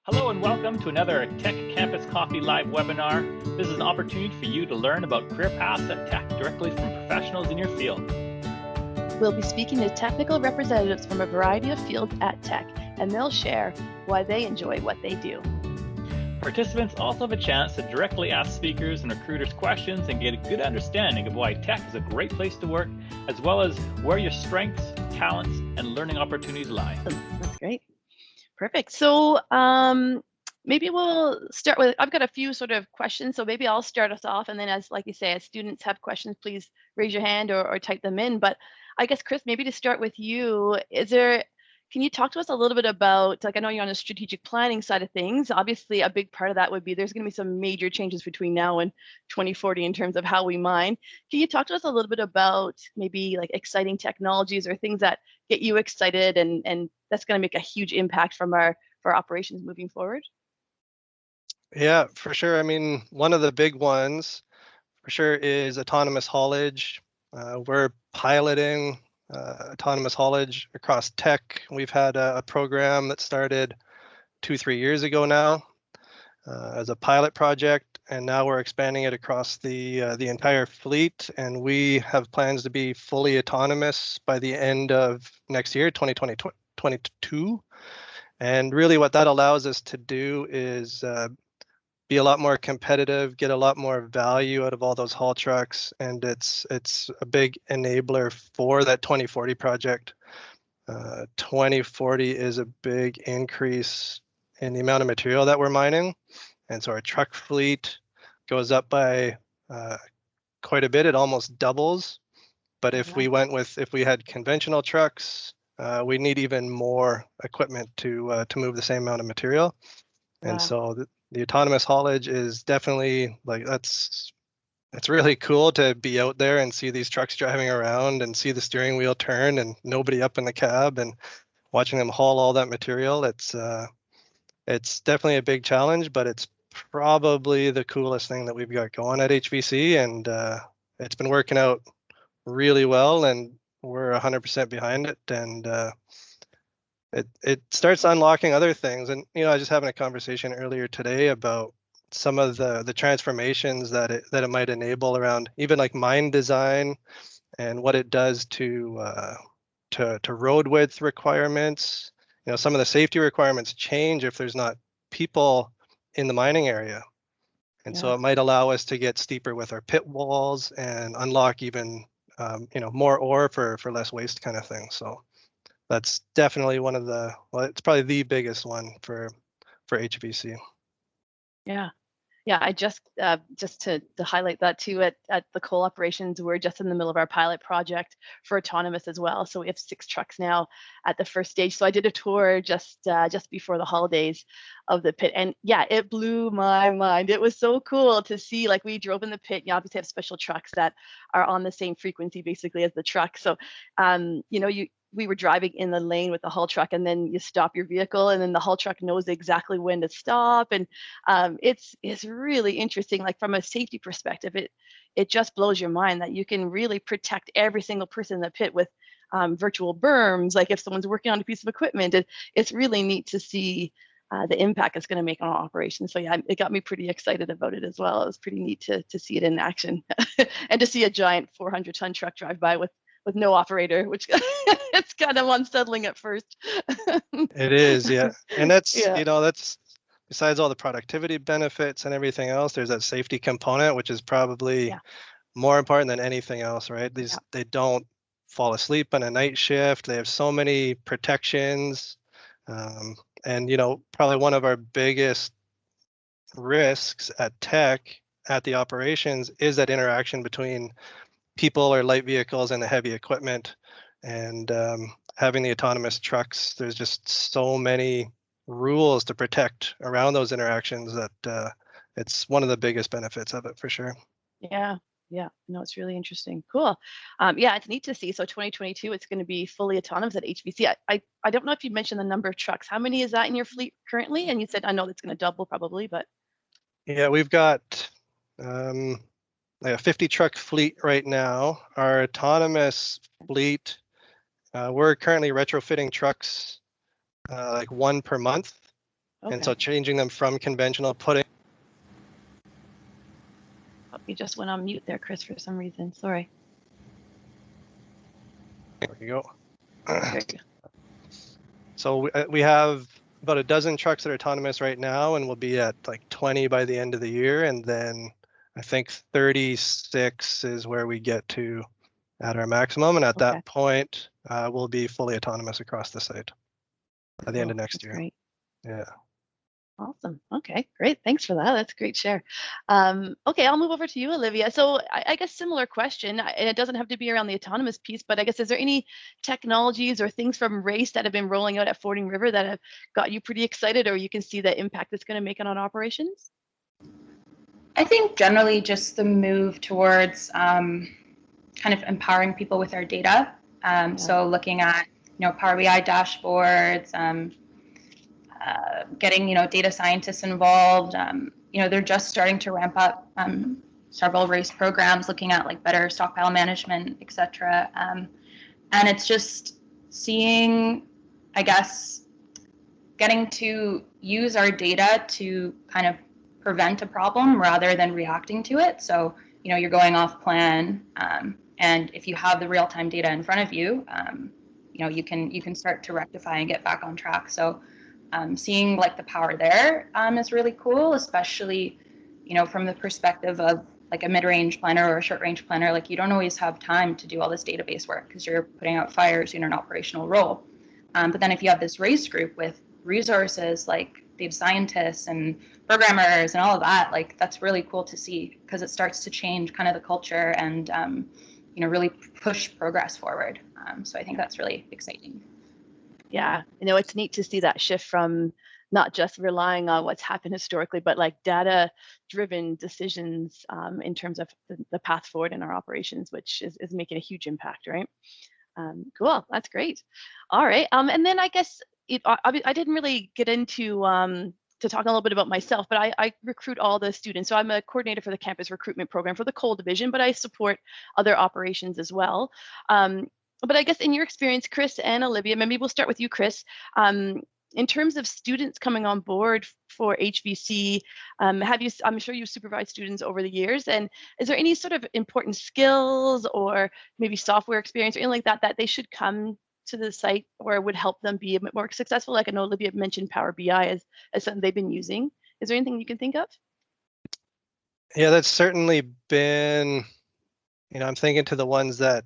Hello and welcome to another Tech Campus Coffee Live webinar. This is an opportunity for you to learn about career paths at Tech directly from professionals in your field. We'll be speaking to technical representatives from a variety of fields at Tech, and they'll share why they enjoy what they do. Participants also have a chance to directly ask speakers and recruiters questions and get a good understanding of why Tech is a great place to work, as well as where your strengths, talents, and learning opportunities lie. That's great. Perfect. So maybe we'll start with, I've got a few sort of questions, so maybe I'll start us off, and then like you say, as students have questions, please raise your hand or type them in. But I guess, Chris, maybe to start with you, can you talk to us a little bit about, like, I know you're on the strategic planning side of things. Obviously, a big part of that would be there's going to be some major changes between now and 2040 in terms of how we mine. Can you talk to us a little bit about maybe like exciting technologies or things that get you excited and that's going to make a huge impact for our operations moving forward? Yeah, for sure. I mean, one of the big ones for sure is autonomous haulage. We're piloting autonomous haulage across Tech. We've had a program that started 2-3 years ago now as a pilot project, and now we're expanding it across the entire fleet. And we have plans to be fully autonomous by the end of next year, 2022. And really, what that allows us to do is be a lot more competitive, get a lot more value out of all those haul trucks, and it's a big enabler for that 2040 project. 2040 is a big increase in the amount of material that we're mining, and so our truck fleet goes up by quite a bit. It almost doubles. But if we had conventional trucks, we need even more equipment to move the same amount of material. And so the autonomous haulage is definitely it's really cool to be out there and see these trucks driving around and see the steering wheel turn and nobody up in the cab and watching them haul all that material. It's definitely a big challenge, but it's probably the coolest thing that we've got going at HVC, and it's been working out really well, and we're 100% behind it. And it starts unlocking other things. And I was just having a conversation earlier today about some of the transformations that it might enable around even like mine design and what it does to road width requirements. Some of the safety requirements change if there's not people in the mining area. And so it might allow us to get steeper with our pit walls and unlock even more ore for less waste kind of thing. So that's definitely it's probably the biggest one for HVC. Yeah, I just to highlight that too, at the coal operations, we're just in the middle of our pilot project for autonomous as well. So we have 6 trucks now at the first stage. So I did a tour just before the holidays of the pit, and yeah, it blew my mind. It was so cool to see. Like, we drove in the pit. You obviously have special trucks that are on the same frequency basically as the truck. So we were driving in the lane with the haul truck, and then you stop your vehicle, and then the haul truck knows exactly when to stop. And it's really interesting. Like, from a safety perspective, it just blows your mind that you can really protect every single person in the pit with virtual berms. Like, if someone's working on a piece of equipment, it's really neat to see the impact it's going to make on our operations. So yeah, it got me pretty excited about it as well. It was pretty neat to see it in action and to see a giant 400-ton truck drive by with no operator, which it's kind of unsettling at first. It is, yeah. And that's, that's besides all the productivity benefits and everything else, there's that safety component, which is probably more important than anything else, right? They don't fall asleep on a night shift. They have so many protections. And, probably one of our biggest risks at Tech, at the operations, is that interaction between people or light vehicles and the heavy equipment. And having the autonomous trucks, there's just so many rules to protect around those interactions that it's one of the biggest benefits of it for sure. Yeah, no, it's really interesting. Cool. Yeah, it's neat to see. So 2022, it's going to be fully autonomous at HVC. I don't know if you mentioned the number of trucks. How many is that in your fleet currently? And you said, I know it's going to double probably, but. Yeah, we've got like a 50 truck fleet right now. Our autonomous fleet, we're currently retrofitting trucks like 1 per month. And Okay. so changing them from conventional, putting. Oh, you just went on mute there, Chris, for some reason. Sorry. There we go. There you go. So we have about a dozen trucks that are autonomous right now, and we'll be at like 20 by the end of the year. And then I think 36 is where we get to at our maximum. And at Okay. that point, we'll be fully autonomous across the site by the end of Cool. next That's year. great. Yeah. Awesome. Okay, great. Thanks for that. That's a great share. Okay, I'll move over to you, Olivia. So I guess similar question. It doesn't have to be around the autonomous piece, but I guess is there any technologies or things from RACE that have been rolling out at Fording River that have got you pretty excited, or you can see the impact it's going to make on operations? I think generally just the move towards kind of empowering people with our data. So looking at Power BI dashboards, getting data scientists involved. They're just starting to ramp up several RACE programs, looking at like better stockpile management, etc. And it's just seeing, I guess, getting to use our data to kind of prevent a problem rather than reacting to it. So you're going off plan, and if you have the real-time data in front of you, you can start to rectify and get back on track. So seeing like the power there is really cool, especially from the perspective of like a mid-range planner or a short-range planner. Like you don't always have time to do all this database work because you're putting out fires in an operational role. But then if you have this RACE group with resources like data scientists and programmers and all of that, like that's really cool to see, because it starts to change kind of the culture and really push progress forward. So I think that's really exciting. Yeah, it's neat to see that shift from not just relying on what's happened historically, but like data-driven decisions in terms of the path forward in our operations, which is making a huge impact, right? Cool, that's great. All right, and then I guess I didn't really get into to talk a little bit about myself, but I recruit all the students. So I'm a coordinator for the campus recruitment program for the coal division, but I support other operations as well. But I guess in your experience, Chris and Olivia, maybe we'll start with you, Chris. In terms of students coming on board for HVC, I'm sure you've supervised students over the years, and is there any sort of important skills or maybe software experience or anything like that that they should come to the site or would help them be a bit more successful? Like I know Olivia mentioned Power BI as something they've been using. Is there anything you can think of? Yeah, that's certainly been, I'm thinking to the ones that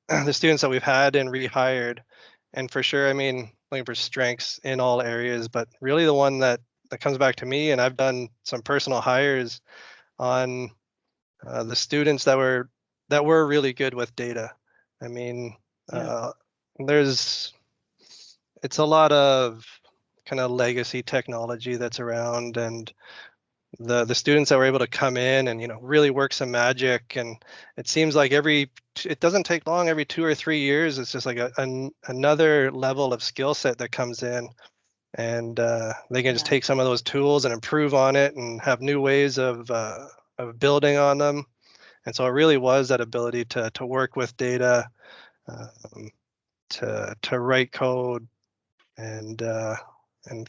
the students that we've had and rehired, and for sure, I mean, looking for strengths in all areas, but really the one that comes back to me, and I've done some personal hires on the students that were really good with data. I mean, it's a lot of kind of legacy technology that's around, and the students that were able to come in and really work some magic, and it seems like it doesn't take long, every 2 or 3 years it's just like another level of skill set that comes in, and they can just take some of those tools and improve on it and have new ways of building on them. And so it really was that ability to work with data, to write code, and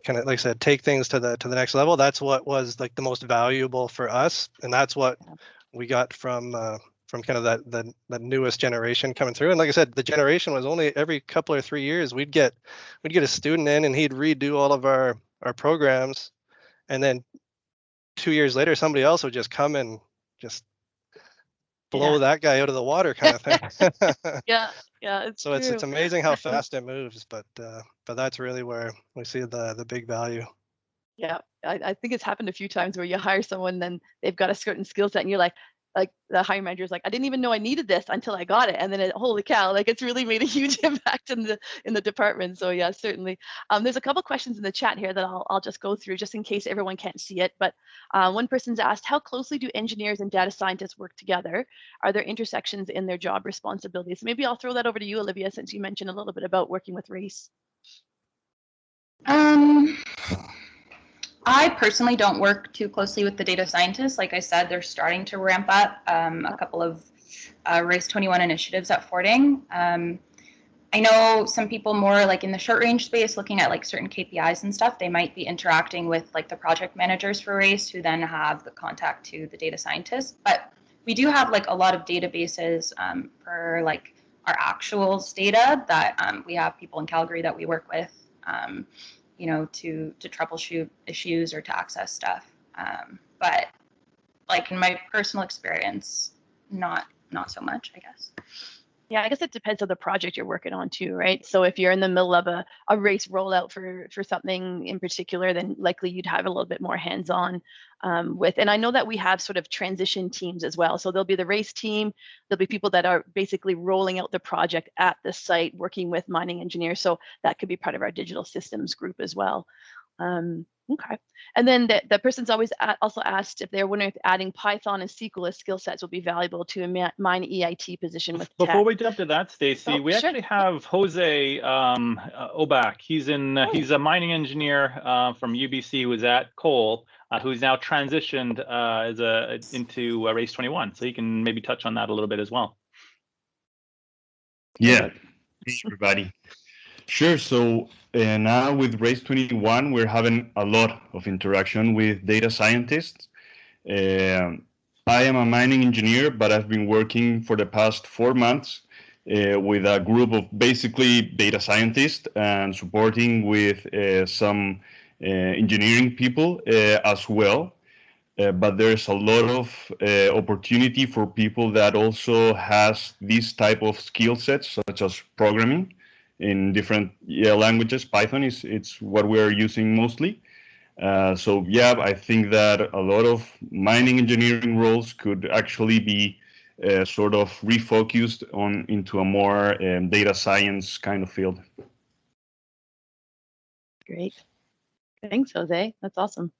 kind of, like I said, take things to the next level. That's what was like the most valuable for us, and that's what we got from kind of the newest generation coming through. And like I said, the generation was only every couple or 3 years we'd get a student in, and he'd redo all of our programs, and then 2 years later somebody else would just come and just blow that guy out of the water, kind of thing. Yeah, it's so true. it's amazing how fast it moves, but that's really where we see the big value. Yeah, I think it's happened a few times where you hire someone, then they've got a certain skill set, and you're like the hiring manager is like, I didn't even know I needed this until I got it, and then holy cow, like it's really made a huge impact in the department. So yeah, certainly. There's a couple questions in the chat here that I'll just go through just in case everyone can't see it. But one person's asked, how closely do engineers and data scientists work together? Are there intersections in their job responsibilities? Maybe I'll throw that over to you, Olivia, since you mentioned a little bit about working with RACE. I personally don't work too closely with the data scientists. Like I said, they're starting to ramp up a couple of RACE 21 initiatives at Fording. I know some people more like in the short range space looking at like certain KPIs and stuff, they might be interacting with like the project managers for RACE who then have the contact to the data scientists. But we do have like a lot of databases for like our actuals data that we have people in Calgary that we work with, you know, to troubleshoot issues or to access stuff. But like in my personal experience, not so much, I guess. Yeah, I guess it depends on the project you're working on too, right? So if you're in the middle of a RACE rollout for something in particular, then likely you'd have a little bit more hands-on with. And I know that we have sort of transition teams as well. So there'll be the RACE team, there'll be people that are basically rolling out the project at the site, working with mining engineers. So that could be part of our digital systems group as well. Okay. And then the person's always also asked if they're wondering if adding Python and SQL as skill sets will be valuable to a mine EIT position with Before tech. we jump to that, Stacy, we sure. actually have Jose Obak. He's a mining engineer from UBC who was at Cole, who's now transitioned into Race 21. So he can maybe touch on that a little bit as well. Yeah. Hey, everybody. Sure. So now with Race 21, we're having a lot of interaction with data scientists. I am a mining engineer, but I've been working for the past 4 months with a group of basically data scientists and supporting with some engineering people as well. But there's a lot of opportunity for people that also has these type of skill sets, such as programming in different languages. Python it's what we're using mostly. So yeah, I think that a lot of mining engineering roles could actually be sort of refocused into a more data science kind of field. Great. Thanks, Jose. That's awesome.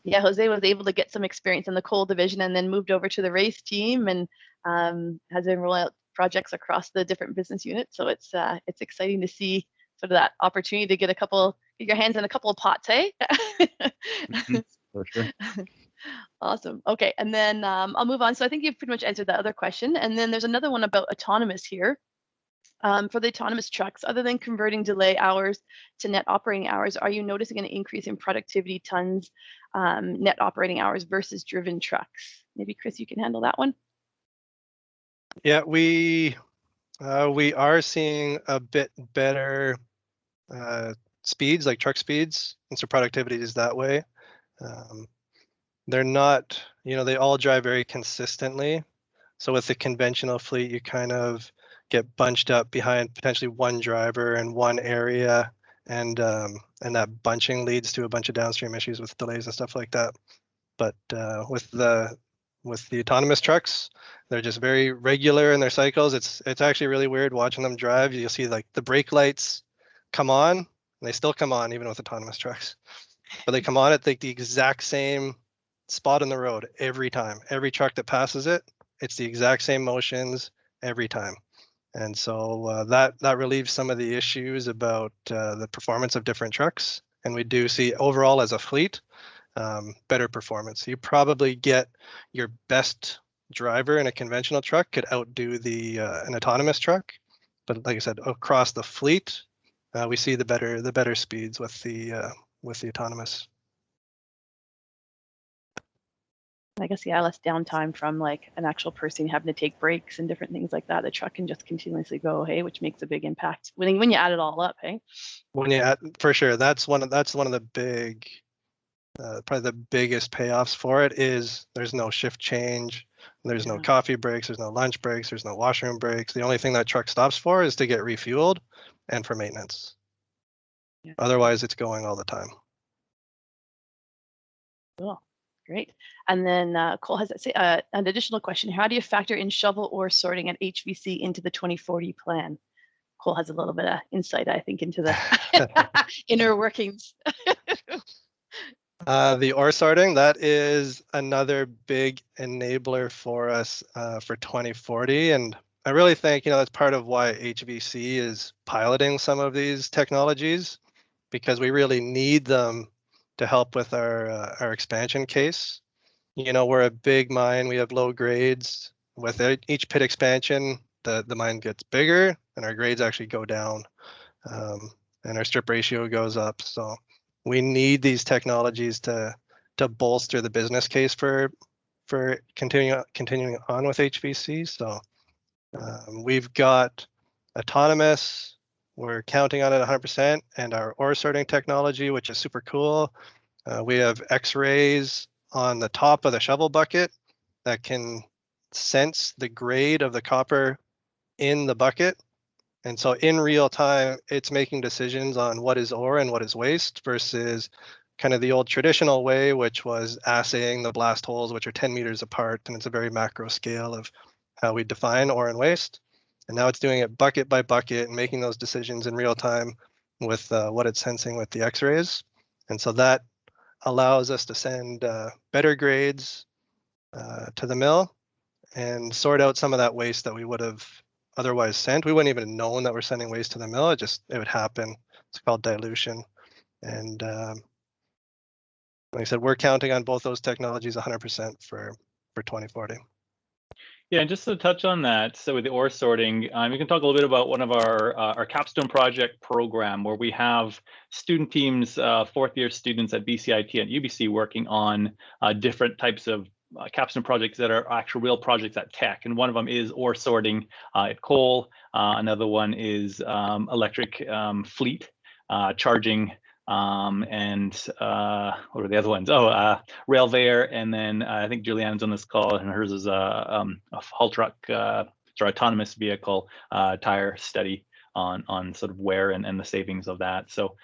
Yeah, Jose was able to get some experience in the coal division and then moved over to the RACE team and has been rolling out projects across the different business units. So it's exciting to see sort of that opportunity to get your hands in a couple of pots, hey? For sure. Awesome. Okay, and then I'll move on. So I think you've pretty much answered that other question. And then there's another one about autonomous here. For the autonomous trucks, other than converting delay hours to net operating hours, are you noticing an increase in productivity tons, net operating hours versus driven trucks? Maybe Chris, you can handle that one. Yeah, we are seeing a bit better speeds, like truck speeds, and so productivity is that way. They're not, they all drive very consistently. So with the conventional fleet, you kind of get bunched up behind potentially one driver in one area, and that bunching leads to a bunch of downstream issues with delays and stuff like that. But with the autonomous trucks, they're just very regular in their cycles. It's actually really weird watching them drive. You'll see like the brake lights come on, and they still come on even with autonomous trucks. But they come on at like the exact same spot on the road every time. Every truck that passes it, it's the exact same motions every time. And so that relieves some of the issues about the performance of different trucks. And we do see overall as a fleet, better performance. You probably get your best driver in a conventional truck could outdo an autonomous truck. But like I said, across the fleet, we see the better speeds with the autonomous. I guess, yeah, less downtime from like an actual person having to take breaks and different things like that. The truck can just continuously go, hey, which makes a big impact when you add it all up, hey. When you add, for sure, that's one of the big, probably the biggest payoffs for it is there's no shift change, there's no coffee breaks, there's no lunch breaks, there's no washroom breaks. The only thing that truck stops for is to get refueled and for maintenance. Yeah. Otherwise, it's going all the time. Cool. Great. And then Cole has an additional question. How do you factor in shovel ore sorting at HVC into the 2040 plan? Cole has a little bit of insight, I think, into the inner workings. The ore sorting, that is another big enabler for us for 2040. And I really think, that's part of why HVC is piloting some of these technologies, because we really need them to help with our expansion case. We're a big mine, we have low grades. With each pit expansion, the mine gets bigger and our grades actually go down, and our strip ratio goes up. So we need these technologies to bolster the business case for continuing on with HVC. So we've got autonomous. We're counting on it 100%, and our ore sorting technology, which is super cool. We have X-rays on the top of the shovel bucket that can sense the grade of the copper in the bucket. And so in real time, it's making decisions on what is ore and what is waste versus kind of the old traditional way, which was assaying the blast holes, which are 10 meters apart. And it's a very macro scale of how we define ore and waste. And now it's doing it bucket by bucket and making those decisions in real time with what it's sensing with the X-rays. And so that allows us to send better grades to the mill and sort out some of that waste that we would have otherwise sent. We wouldn't even have known that we're sending waste to the mill. It would happen. It's called dilution. And like I said, we're counting on both those technologies 100% for 2040. Yeah, and just to touch on that, so with the ore sorting, we can talk a little bit about one of our capstone project program where we have student teams, fourth year students at BCIT and UBC working on different types of capstone projects that are actual real projects at Tech. And one of them is ore sorting at Cole. Another one is electric fleet charging. And what are the other ones? Railveyor, and then I think Julianne's on this call, and hers is a haul truck, autonomous vehicle tire study on sort of wear and the savings of that. So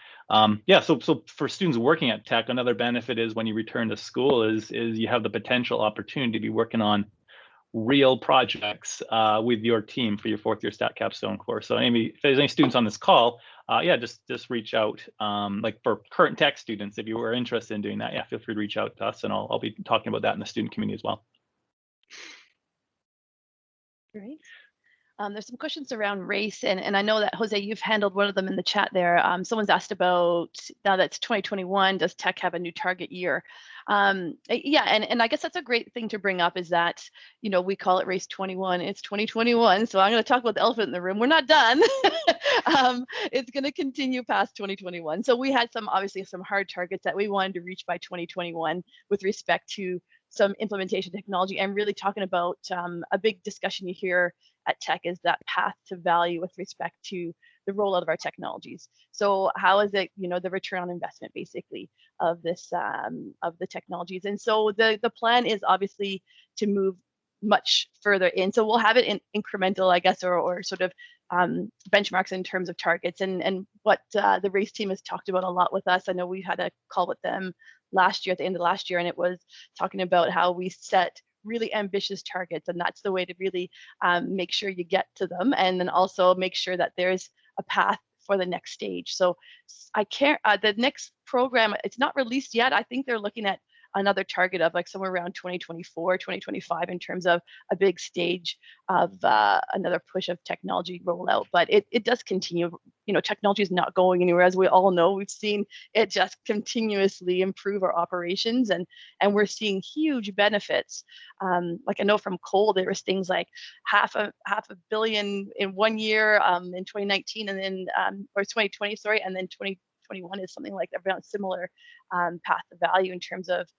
yeah, so for students working at Tech, another benefit is when you return to school is you have the potential opportunity to be working on real projects with your team for your fourth year stat capstone course. So maybe if there's any students on this call, yeah, just reach out. Like for current Tech students, if you were interested in doing that, yeah, feel free to reach out to us, and I'll be talking about that in the student community as well. Great. There's some questions around race, and I know that, Jose, you've handled one of them in the chat there. Someone's asked about, now that's 2021, does Tech have a new target year? Yeah, and I guess that's a great thing to bring up, is that, you know, we call it Race 21, it's 2021, so I'm going to talk about the elephant in the room. We're not done. It's going to continue past 2021. So we had obviously some hard targets that we wanted to reach by 2021 with respect to some implementation technology, and really talking about a big discussion you hear at Tech is that path to value with respect to the rollout of our technologies. So how is it, you know, the return on investment basically of this of the technologies? And so the plan is obviously to move much further in. So we'll have it in incremental, I guess, or sort of benchmarks in terms of targets, and what the race team has talked about a lot with us. I know we had a call with them last year, at the end of last year, and it was talking about how we set really ambitious targets, and that's the way to really make sure you get to them, and then also make sure that there's a path for the next stage. So the next program, it's not released yet. I think they're looking at another target of like somewhere around 2024, 2025 in terms of a big stage of another push of technology rollout. But it does continue. You know, technology is not going anywhere, as we all know. We've seen it just continuously improve our operations, and we're seeing huge benefits. Like I know from Cole, there was things like half a billion in 1 year in 2019, and then or 2020, sorry, and then 2021 is something like around similar path of value in terms of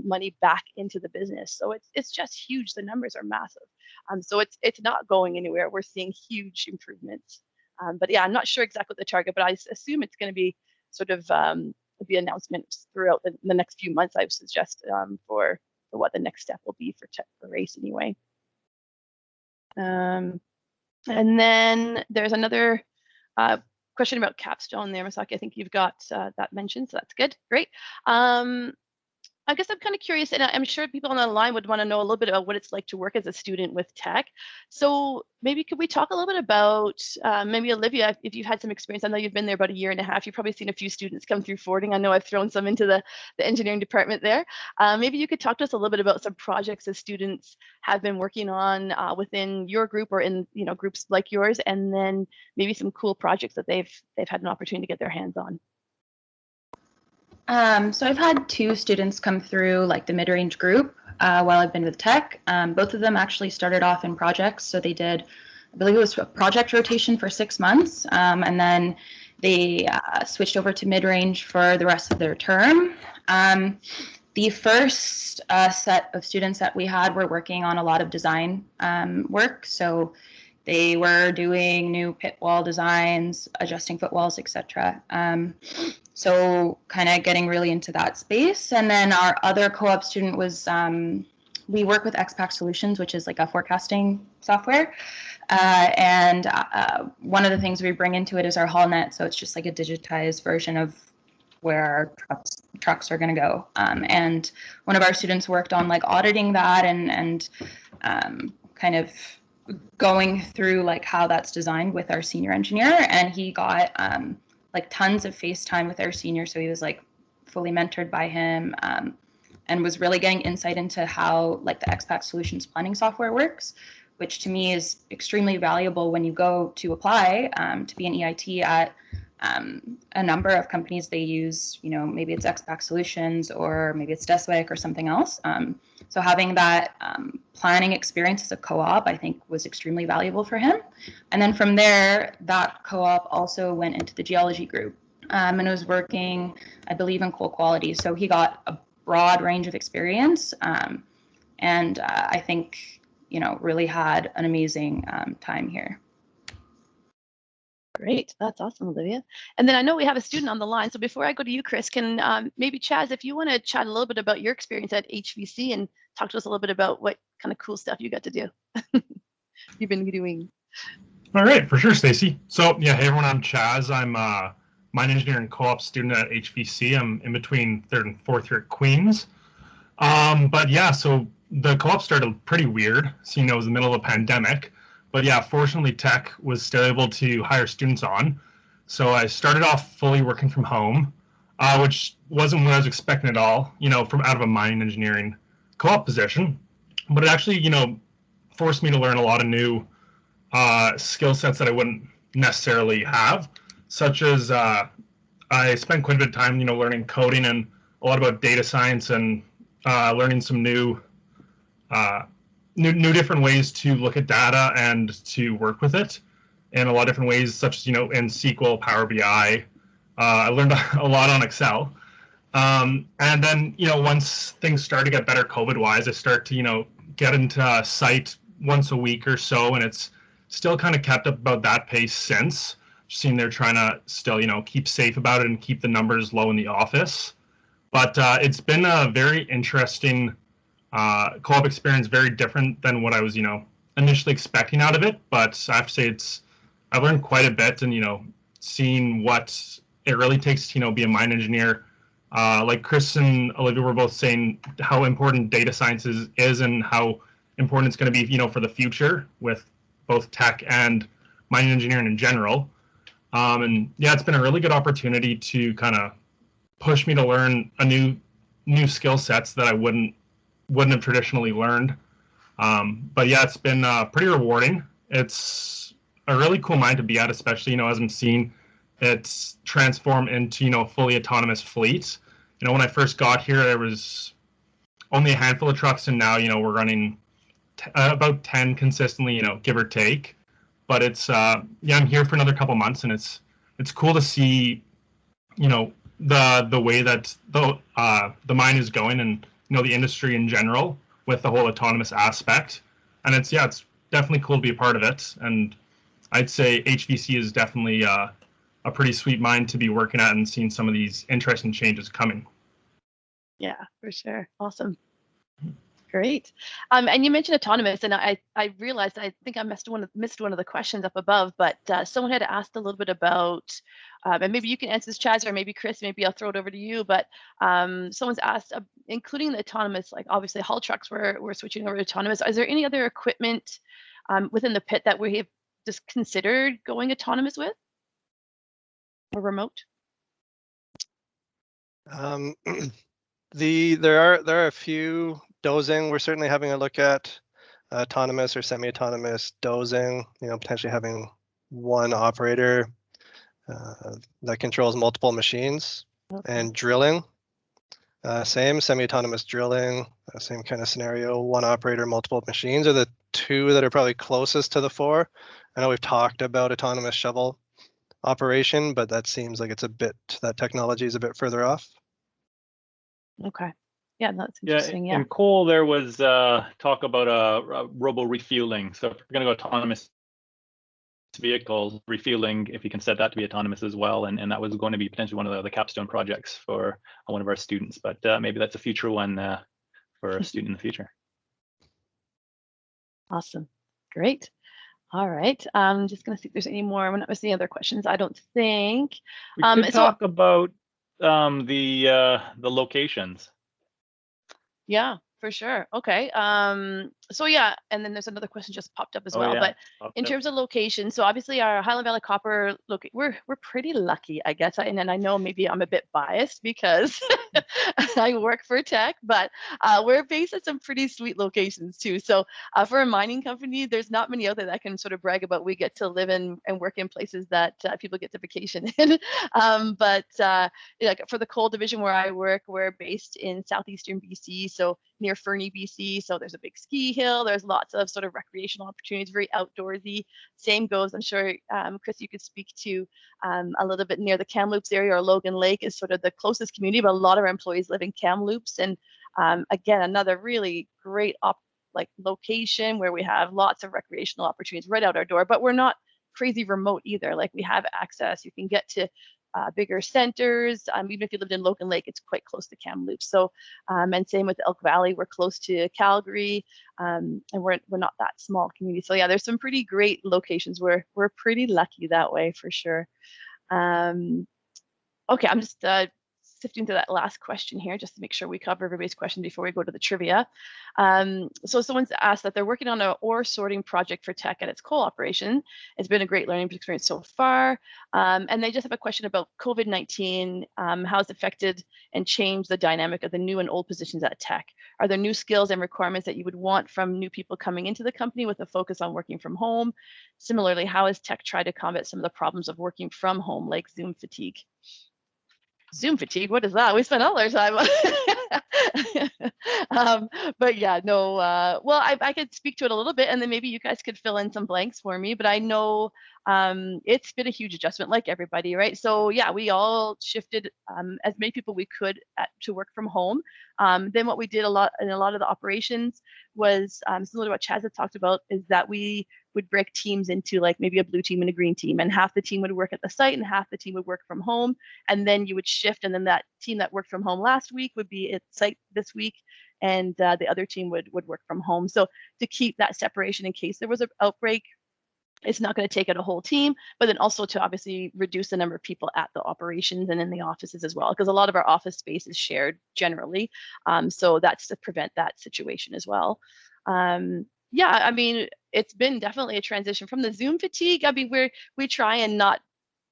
money back into the business. So it's just huge. The numbers are massive. So it's not going anywhere. We're seeing huge improvements. But yeah, I'm not sure exactly what the target, but I assume it's going to be sort of the announcements throughout the next few months, I would suggest, for what the next step will be for Tech for Race anyway. And then there's another question about capstone there, Masaki. I think you've got that mentioned, so that's good. Great. I guess I'm kind of curious, and I'm sure people on the line would want to know a little bit about what it's like to work as a student with Tech. So maybe could we talk a little bit about, maybe Olivia, if you've had some experience. I know you've been there about 1.5 years. You've probably seen a few students come through forwarding. I know I've thrown some into the engineering department there. Maybe you could talk to us a little bit about some projects that students have been working on within your group or in, you know, groups like yours, and then maybe some cool projects that they've had an opportunity to get their hands on. So I've had 2 students come through like the mid-range group while I've been with Tech. Both of them actually started off in projects. So they did I believe it was a project rotation for 6 months, and then they switched over to mid-range for the rest of their term. The first set of students that we had were working on a lot of design work. So they were doing new pit wall designs, adjusting footwalls, etc. So kind of getting really into that space. And then our other co-op student was, we work with XPAC Solutions, which is like a forecasting software. And one of the things we bring into it is our HallNet. So it's just like a digitized version of where our trucks are going to go. And one of our students worked on like auditing that and kind of going through like how that's designed with our senior engineer. And he got like tons of FaceTime with our senior. So he was like fully mentored by him and was really getting insight into how like the XPAC Solutions planning software works, which to me is extremely valuable when you go to apply to be an EIT at a number of companies. They use, you know, maybe it's XPAC Solutions or maybe it's Deswick or something else. So having that planning experience as a co-op, I think, was extremely valuable for him. And then from there, that co-op also went into the geology group and was working, I believe, in coal quality. So he got a broad range of experience and I think, you know, really had an amazing time here. Great, that's awesome, Olivia. And then I know we have a student on the line. So before I go to you, Chris, can maybe Chaz, if you want to chat a little bit about your experience at HVC and talk to us a little bit about what kind of cool stuff you got to do. You've been doing. All right, for sure, Stacy. So yeah, hey everyone, I'm Chaz. I'm a mine engineering co-op student at HVC. I'm in between 3rd and 4th year at Queens. But yeah, so the co-op started pretty weird. So, you know, it was the middle of a pandemic. But yeah, fortunately, tech was still able to hire students on. So I started off fully working from home, which wasn't what I was expecting at all, you know, from out of a mining engineering co-op position. But it actually, you know, forced me to learn a lot of new skill sets that I wouldn't necessarily have, such as I spent quite a bit of time, you know, learning coding and a lot about data science and learning some new different ways to look at data and to work with it in a lot of different ways, such as, you know, in SQL, Power BI. I learned a lot on Excel. And then, you know, once things started to get better COVID-wise, I start to, you know, get into site once a week or so, and it's still kind of kept up about that pace since. Seeing they're trying to still, you know, keep safe about it and keep the numbers low in the office. But it's been a very interesting co-op experience, very different than what I was, you know, initially expecting out of it. But I have to say I've learned quite a bit, and, you know, seeing what it really takes to, you know, be a mine engineer. Like Chris and Olivia were both saying how important data science is and how important it's going to be, you know, for the future with both tech and mining engineering in general. And yeah, it's been a really good opportunity to kind of push me to learn a new skill sets that I wouldn't have traditionally learned. But yeah, it's been pretty rewarding. It's a really cool mine to be at, especially, you know, as I'm seeing it's transform into, you know, a fully autonomous fleet. You know, when I first got here, there was only a handful of trucks, and now, you know, we're running about 10 consistently, you know, give or take. But it's yeah, I'm here for another couple months, and it's cool to see, you know, the way that the mine is going, and, you know, the industry in general with the whole autonomous aspect. And it's definitely cool to be a part of it. And I'd say HVC is definitely a pretty sweet mine to be working at and seeing some of these interesting changes coming. Yeah, for sure. Awesome. Great. And you mentioned autonomous, and I realized, I think I missed one of the questions up above, but someone had asked a little bit about, and maybe you can answer this, Chaz, or maybe Chris, maybe I'll throw it over to you, but someone's asked, including the autonomous, like obviously haul trucks, we're switching over to autonomous. Is there any other equipment within the pit that we have just considered going autonomous with or remote? There are a few. Dozing, we're certainly having a look at autonomous or semi-autonomous dozing, you know, potentially having one operator that controls multiple machines. Okay. And drilling. Same semi-autonomous drilling, same kind of scenario. One operator, multiple machines are the two that are probably closest to the four. I know we've talked about autonomous shovel operation, but that seems like that technology is a bit further off. Okay. Yeah, that's Yeah, interesting. Yeah. in coal, there was talk about robo refueling. So if we're going to go autonomous vehicles, refueling, if you can set that to be autonomous as well, and that was going to be potentially one of the capstone projects for one of our students. But maybe that's a future one for a student in the future. Awesome. Great. All right. I'm just going to see if there's any more. I'm not missing any other questions. I don't think. We could talk about the locations. Yeah, for sure. Okay. So yeah, and then there's another question just popped up as well. But in terms of location, so obviously our Highland Valley Copper we're pretty lucky, I guess. And I know maybe I'm a bit biased because I work for Teck, but we're based at some pretty sweet locations too. So for a mining company, there's not many out there that can sort of brag about we get to live in and work in places that people get to vacation in. But like for the coal division where I work, we're based in southeastern BC, so near Fernie, BC. So there's a big ski hill. There's lots of sort of recreational opportunities, very outdoorsy. Same goes, I'm sure, Chris, you could speak to a little bit near the Kamloops area, or Logan Lake is sort of the closest community, but a lot of our employees live in Kamloops. And again, another really great location where we have lots of recreational opportunities right out our door, but we're not crazy remote either. Like we have access. You can get to bigger centers. Even if you lived in Logan Lake, it's quite close to Kamloops. So, and same with Elk Valley, we're close to Calgary, and we're not that small community. So yeah, there's some pretty great locations. We're pretty lucky that way for sure. Okay, I'm just sifting through that last question here just to make sure we cover everybody's question before we go to the trivia. So someone's asked that they're working on an ore sorting project for Teck at its coal operation. It's been a great learning experience so far. And they just have a question about COVID-19, how it's affected and changed the dynamic of the new and old positions at Teck. Are there new skills and requirements that you would want from new people coming into the company with a focus on working from home? Similarly, how has Teck tried to combat some of the problems of working from home, like Zoom fatigue? Zoom fatigue, what is that? We spend all our time. But yeah, no, well, I could speak to it a little bit and then maybe you guys could fill in some blanks for me, but I know it's been a huge adjustment like everybody, right? So yeah, we all shifted as many people we could to work from home. Then what we did in a lot of the operations was similar to what Chaz had talked about, is that we would break teams into like maybe a blue team and a green team, and half the team would work at the site and half the team would work from home. And then you would shift, and then that team that worked from home last week would be at site this week, and the other team would work from home. So to keep that separation in case there was an outbreak, it's not going to take out a whole team, but then also to obviously reduce the number of people at the operations and in the offices as well, because a lot of our office space is shared generally. So that's to prevent that situation as well. Yeah, I mean, it's been definitely a transition from the Zoom fatigue. I mean, we try and not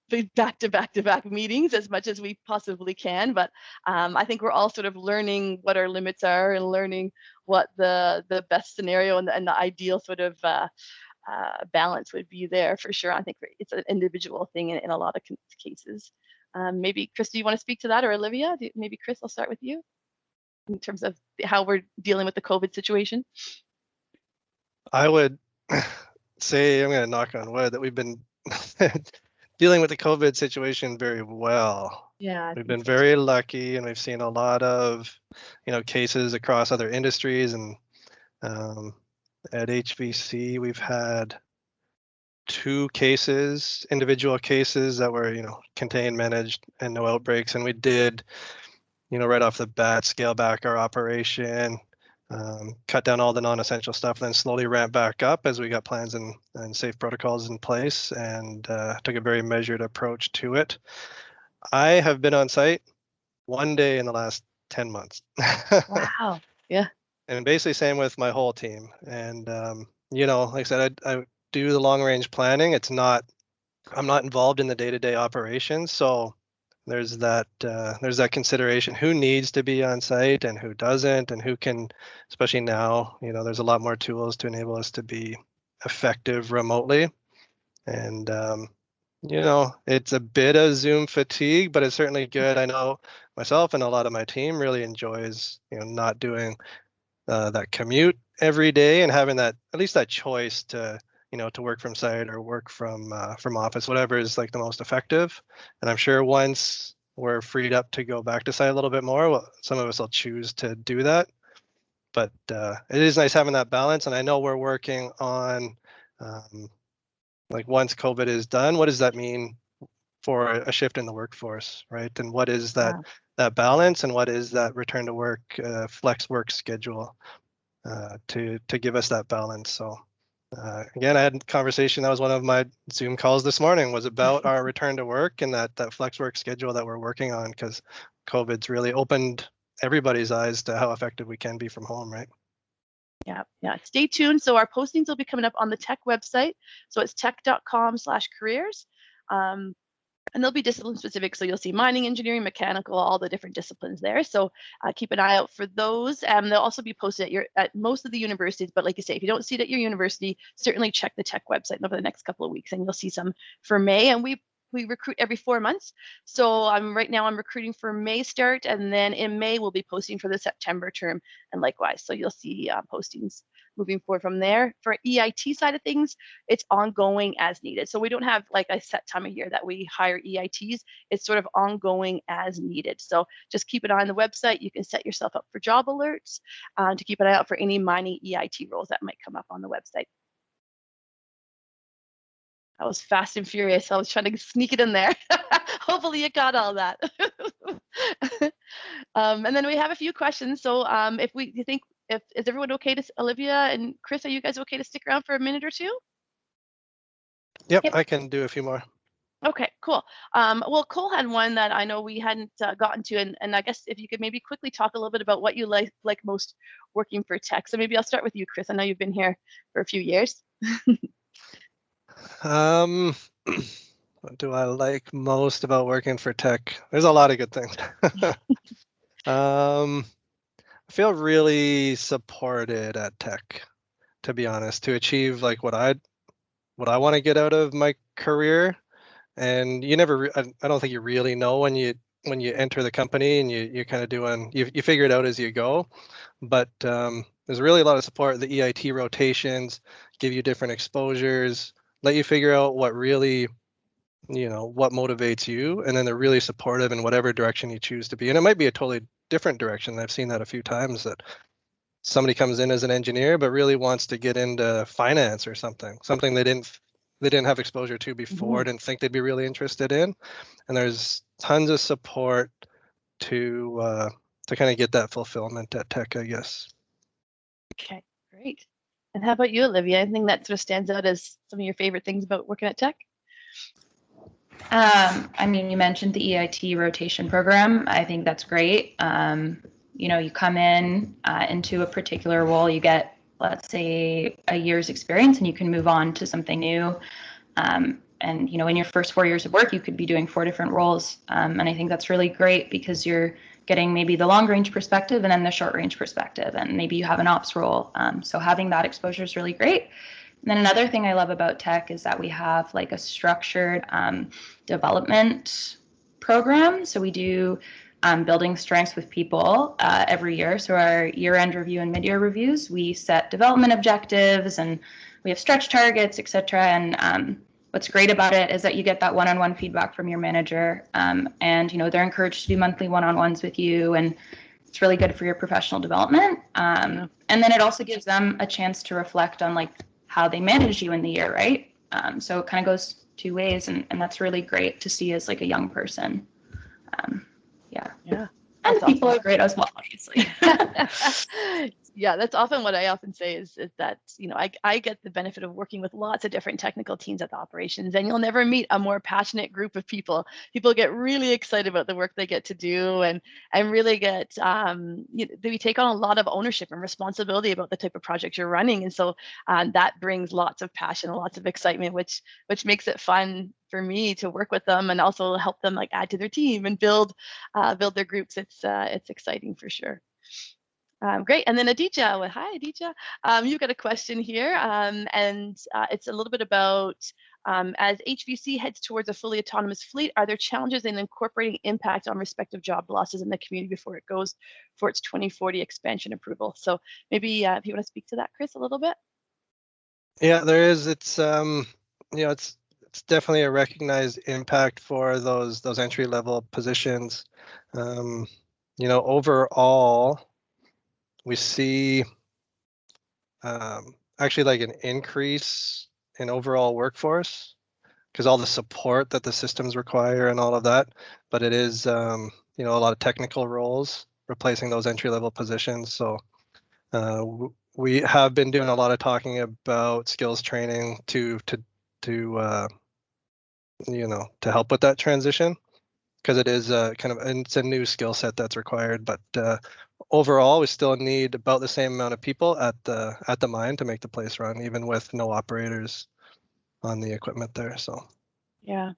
be back to back meetings as much as we possibly can, but I think we're all sort of learning what our limits are and learning what the best scenario and the ideal sort of balance would be there for sure. I think it's an individual thing in a lot of cases. Maybe Chris, do you want to speak to that, or Olivia? Maybe Chris, I'll start with you in terms of how we're dealing with the COVID situation. I would say, I'm going to knock on wood, that we've been dealing with the COVID situation very well. Yeah, we've been very lucky, and we've seen a lot of, cases across other industries. And at HVC, we've had 2 cases, individual cases that were, contained, managed, and no outbreaks. And we did, right off the bat, scale back our operation, cut down all the non-essential stuff, and then slowly ramp back up as we got plans and safe protocols in place, and took a very measured approach to it. I have been on site 1 day in the last 10 months. Wow. Yeah. And basically same with my whole team. And, like I said, I do the long range planning. I'm not involved in the day-to-day operations. So there's that consideration, who needs to be on site and who doesn't, and who can, especially now, there's a lot more tools to enable us to be effective remotely. And, it's a bit of Zoom fatigue, but it's certainly good. I know myself and a lot of my team really enjoys, not doing that commute every day and having that, at least that choice to, to work from site or work from office, whatever is like the most effective. And I'm sure once we're freed up to go back to site a little bit more, well, some of us will choose to do that. But it is nice having that balance. And I know we're working on, like once COVID is done, what does that mean for a shift in the workforce, right? And what is that balance, and what is that return to work flex work schedule to give us that balance? So again, I had a conversation. That was one of my Zoom calls this morning, was about our return to work and that flex work schedule that we're working on, because COVID's really opened everybody's eyes to how effective we can be from home, right? Yeah. Stay tuned. So our postings will be coming up on the tech website. So it's tech.com/careers. And they'll be discipline specific. So you'll see mining, engineering, mechanical, all the different disciplines there. So keep an eye out for those. They'll also be posted at most of the universities. But like you say, if you don't see it at your university, certainly check the tech website over the next couple of weeks, and you'll see some for May. And we recruit every 4 months. So right now I'm recruiting for May start, and then in May we'll be posting for the September term, and likewise. So you'll see postings moving forward from there. For EIT side of things, it's ongoing as needed. So we don't have like a set time of year that we hire EITs. It's sort of ongoing as needed. So just keep an eye on the website. You can set yourself up for job alerts to keep an eye out for any mining EIT roles that might come up on the website. That was fast and furious. I was trying to sneak it in there. Hopefully you got all that. And then we have a few questions. So is everyone okay Olivia and Chris, are you guys okay to stick around for a minute or two? Yep. I can do a few more. Okay, cool. Well, Cole had one that I know we hadn't gotten to, and I guess if you could maybe quickly talk a little bit about what you like most working for tech. So maybe I'll start with you, Chris. I know you've been here for a few years. What do I like most about working for tech? There's a lot of good things. I feel really supported at tech, to be honest, to achieve like what I want to get out of my career. And you never, I don't think you really know when you enter the company, and you kind of you figure it out as you go. But there's really a lot of support. The EIT rotations give you different exposures, let you figure out what really, what motivates you, and then they're really supportive in whatever direction you choose to be. And it might be a totally different direction. I've seen that a few times, that somebody comes in as an engineer but really wants to get into finance or something they didn't have exposure to before, didn't think they'd be really interested in. And there's tons of support to kind of get that fulfillment at tech, I guess. Okay, great. And how about you, Olivia? Anything that sort of stands out as some of your favorite things about working at tech? I mean, you mentioned the EIT rotation program. I think that's great. You come in into a particular role, you get, let's say, a year's experience, and you can move on to something new. And in your first 4 years of work, you could be doing 4 different roles. And I think that's really great, because you're getting maybe the long range perspective and then the short range perspective, and maybe you have an ops role. So having that exposure is really great. And then another thing I love about tech is that we have like a structured development program. So we do building strengths with people every year. So our year-end review and mid-year reviews, we set development objectives, and we have stretch targets, etc. And what's great about it is that you get that one-on-one feedback from your manager, and they're encouraged to do monthly one-on-ones with you, and it's really good for your professional development. And then it also gives them a chance to reflect on like how they manage you in the year, right? So it kind of goes 2 ways, and that's really great to see as like a young person. Yeah. And people are great as well, obviously. Yeah, that's often what I often say is that, I get the benefit of working with lots of different technical teams at the operations, and you'll never meet a more passionate group of people. People get really excited about the work they get to do, and really get, they take on a lot of ownership and responsibility about the type of project you're running. And so that brings lots of passion, lots of excitement, which makes it fun for me to work with them, and also help them like add to their team and build their groups. It's exciting for sure. Great. And then Aditya, well, hi Aditya. You've got a question here, and it's a little bit about As HVC heads towards a fully autonomous fleet, are there challenges in incorporating impact on respective job losses in the community before it goes for its 2040 expansion approval? So maybe if you want to speak to that, Chris, a little bit. Yeah, there is. It's it's definitely a recognized impact for those entry level positions. Overall, we see actually like an increase in overall workforce because all the support that the systems require and all of that. But it is a lot of technical roles replacing those entry level positions. So we have been doing a lot of talking about skills training to help with that transition, because it is it's a new skill set that's required. But overall, we still need about the same amount of people at the mine to make the place run, even with no operators on the equipment there. So yeah,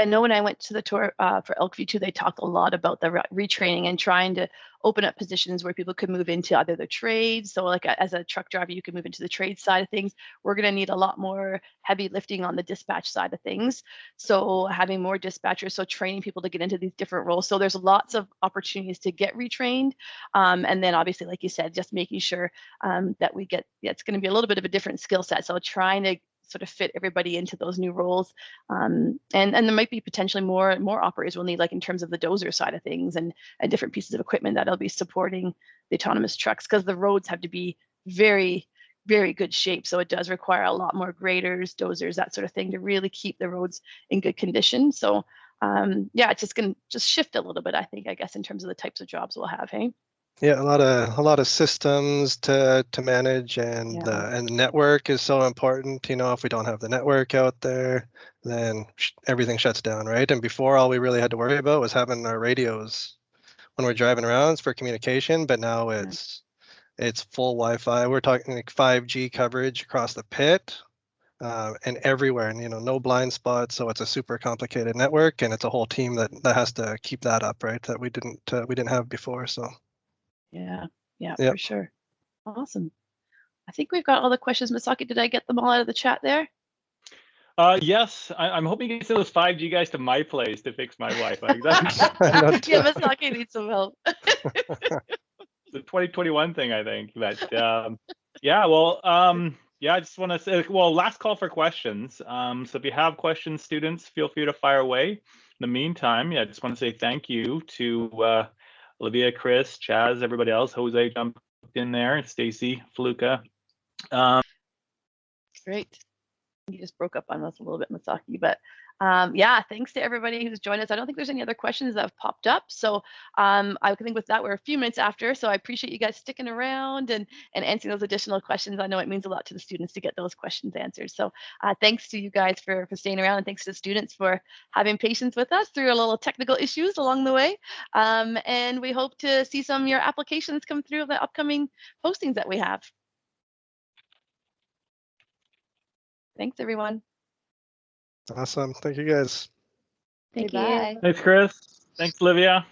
no, when I went to the tour for Elkview 2, they talked a lot about the retraining and trying to open up positions where people could move into either the trades. So like as a truck driver, you can move into the trade side of things. We're going to need a lot more heavy lifting on the dispatch side of things. So having more dispatchers, so training people to get into these different roles. So there's lots of opportunities to get retrained. And then obviously, like you said, just making sure that we get, it's going to be a little bit of a different skill set. So trying to sort of fit everybody into those new roles. And there might be potentially more operators we'll need, like in terms of the dozer side of things and different pieces of equipment that'll be supporting the autonomous trucks, because the roads have to be very, very good shape. So it does require a lot more graders, dozers, that sort of thing to really keep the roads in good condition. So it's just going to just shift a little bit, I guess, in terms of the types of jobs we'll have, hey? Yeah, a lot of systems to manage, and the network is so important. If we don't have the network out there, then everything shuts down, right? And before, all we really had to worry about was having our radios when we're driving around for communication. But now it's full Wi-Fi. We're talking like 5G coverage across the pit and everywhere, and no blind spots. So it's a super complicated network, and it's a whole team that has to keep that up, right? That we didn't have before. So. Yeah, for sure. Awesome. I think we've got all the questions. Misaki, did I get them all out of the chat there? Yes, I'm hoping you can send those 5G guys to my place to fix my Wi-Fi. Yeah, Misaki needs some help. It's a 2021 thing, I think. But I just want to say, last call for questions. So if you have questions, students, feel free to fire away. In the meantime, I just want to say thank you to Olivia, Chris, Chaz, everybody else. Jose jumped in there, Stacy, Fluka. Great. You just broke up on us a little bit, Misaki, but thanks to everybody who's joined us. I don't think there's any other questions that have popped up. So I think with that, we're a few minutes after. So I appreciate you guys sticking around and answering those additional questions. I know it means a lot to the students to get those questions answered. So thanks to you guys for staying around, and thanks to the students for having patience with us through a little technical issues along the way. And we hope to see some of your applications come through the upcoming postings that we have. Thanks, everyone. Awesome. Thank you, guys. Thank Bye. you. Thanks, Chris. Thanks, Olivia.